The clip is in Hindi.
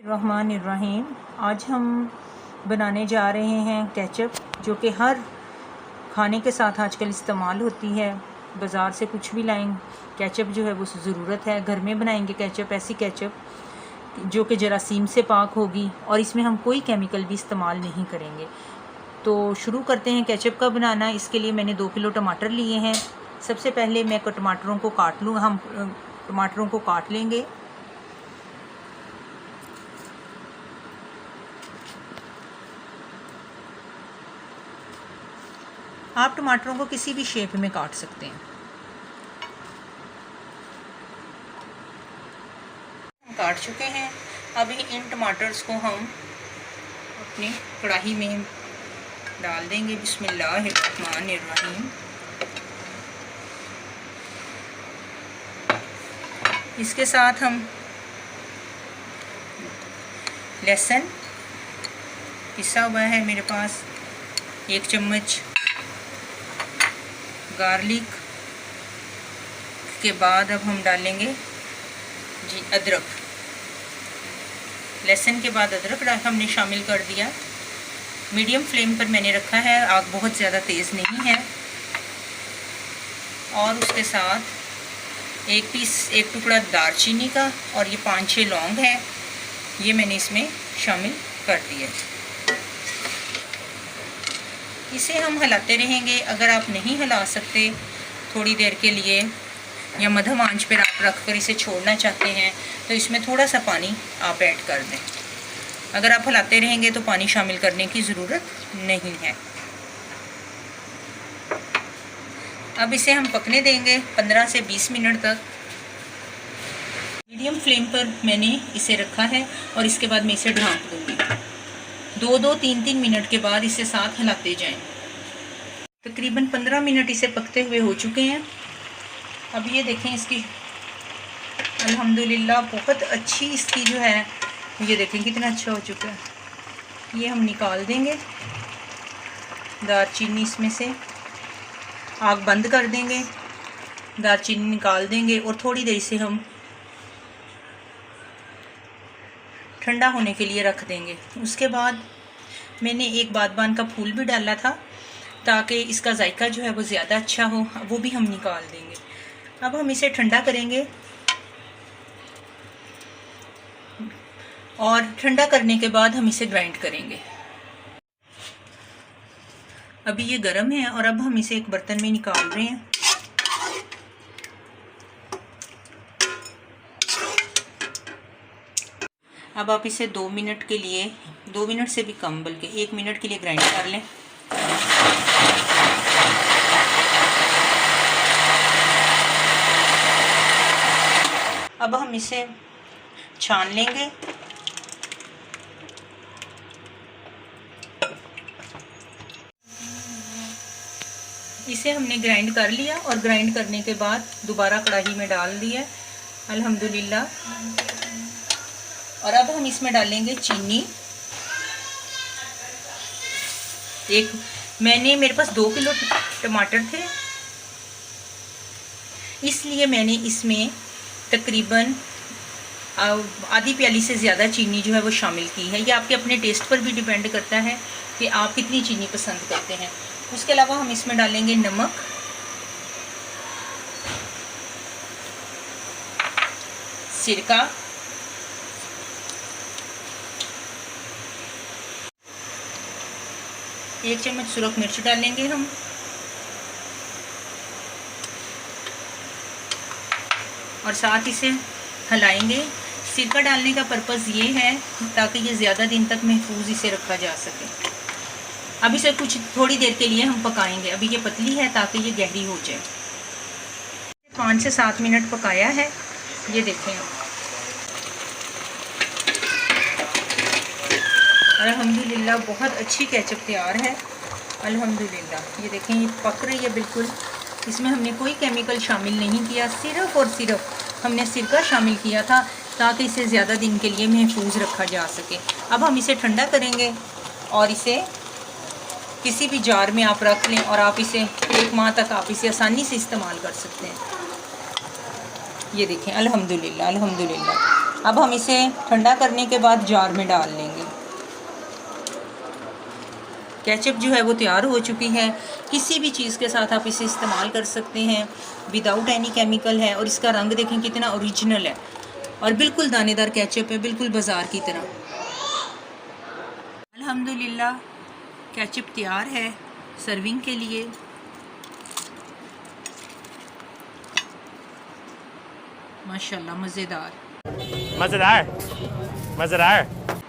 रहमानिर्रहीम। आज हम बनाने जा रहे हैं केचप, जो कि हर खाने के साथ आजकल इस्तेमाल होती है। बाज़ार से कुछ भी लाएं, केचप जो है वो ज़रूरत है। घर में बनाएंगे केचप, ऐसी केचप जो कि जरासीम से पाक होगी और इसमें हम कोई केमिकल भी इस्तेमाल नहीं करेंगे। तो शुरू करते हैं केचप का बनाना। इसके लिए मैंने 2 किलो टमाटर लिए हैं। सबसे पहले मैं टमाटरों को काट लूँ। हम टमाटरों को काट लेंगे। आप टमाटरों को किसी भी शेप में काट सकते हैं। काट चुके हैं। अभी इन टमाटर्स को हम अपनी कढ़ाई में डाल देंगे। बिस्मिल्लाहिर्रहमानिर्रहीम। इसके साथ हम लहसुन पिसा हुआ है मेरे पास, 1 चम्मच गार्लिक के बाद अब हम डालेंगे अदरक। लहसुन के बाद अदरक हमने शामिल कर दिया। मीडियम फ्लेम पर मैंने रखा है, आग बहुत ज़्यादा तेज़ नहीं है। और उसके साथ एक टुकड़ा दालचीनी का और ये 5-6 लौंग है, ये मैंने इसमें शामिल कर दिया। इसे हम हिलाते रहेंगे। अगर आप नहीं हिला सकते थोड़ी देर के लिए या मध्यम आंच पर आप रखकर इसे छोड़ना चाहते हैं तो इसमें थोड़ा सा पानी आप ऐड कर दें। अगर आप हिलाते रहेंगे तो पानी शामिल करने की ज़रूरत नहीं है। अब इसे हम पकने देंगे 15 से 20 मिनट तक। मीडियम फ्लेम पर मैंने इसे रखा है और इसके बाद मैं इसे ढाँप दूँगी। 2-2, 3-3 मिनट के बाद इसे साथ हिलाते जाएं। तकरीबन 15 मिनट इसे पकते हुए हो चुके हैं। अब ये देखें, इसकी अल्हम्दुलिल्लाह बहुत अच्छी इसकी जो है, ये देखें कितना अच्छा हो चुका है। ये हम निकाल देंगे दालचीनी इसमें से। आग बंद कर देंगे, दालचीनी निकाल देंगे और थोड़ी देर से हम ठंडा होने के लिए रख देंगे। उसके बाद मैंने एक बादबान का फूल भी डाला था ताकि इसका जायका जो है वो ज़्यादा अच्छा हो, वो भी हम निकाल देंगे। अब हम इसे ठंडा करेंगे और ठंडा करने के बाद हम इसे ग्राइंड करेंगे। अभी ये गर्म है और अब हम इसे एक बर्तन में निकाल रहे हैं। अब आप इसे 2 मिनट के लिए, 2 मिनट से भी कम बल्कि 1 मिनट के लिए ग्राइंड कर लें। अब हम इसे छान लेंगे। इसे हमने ग्राइंड कर लिया और ग्राइंड करने के बाद दोबारा कढ़ाई में डाल दिया अल्हम्दुलिल्लाह। और अब हम इसमें डालेंगे चीनी। मेरे पास 2 किलो टमाटर थे, इसलिए मैंने इसमें तकरीबन आधी प्याली से ज़्यादा चीनी जो है वो शामिल की है। ये आपके अपने टेस्ट पर भी डिपेंड करता है कि आप कितनी चीनी पसंद करते हैं। उसके अलावा हम इसमें डालेंगे नमक, सिरका, एक चम्मच सुरख मिर्च डालेंगे हम, और साथ इसे हिलाएंगे। सिरका डालने का पर्पज़ ये है ताकि ये ज़्यादा दिन तक महफूज इसे रखा जा सके। अब इसे थोड़ी देर के लिए हम पकाएंगे। अभी ये पतली है ताकि ये गहरी हो जाए। 5 से 7 मिनट पकाया है, ये देखें आप। अल्हम्दुलिल्लाह बहुत अच्छी केचप तैयार है अल्हम्दुलिल्लाह। ये देखें, ये पक रही है बिल्कुल। इसमें हमने कोई केमिकल शामिल नहीं किया, सिर्फ़ और सिर्फ हमने सिरका शामिल किया था ताकि इसे ज़्यादा दिन के लिए महफूज रखा जा सके। अब हम इसे ठंडा करेंगे और इसे किसी भी जार में आप रख लें और आप इसे 1 माह तक आप इसे आसानी से इस्तेमाल कर सकते हैं। ये देखें अल्हम्दुलिल्लाह अल्हम्दुलिल्लाह। अब हम इसे ठंडा करने के बाद जार में डाल लेंगे। केचप जो है वो तैयार हो चुकी है। किसी भी चीज़ के साथ आप इसे इस्तेमाल कर सकते हैं, विदाउट एनी केमिकल है। और इसका रंग देखें कितना ओरिजिनल है और बिल्कुल दानेदार केचप है, बिल्कुल बाज़ार की तरह। अल्हम्दुलिल्लाह केचप तैयार है सर्विंग के लिए। माशाल्लाह मज़ेदार मज़ेदार मज़ेदार।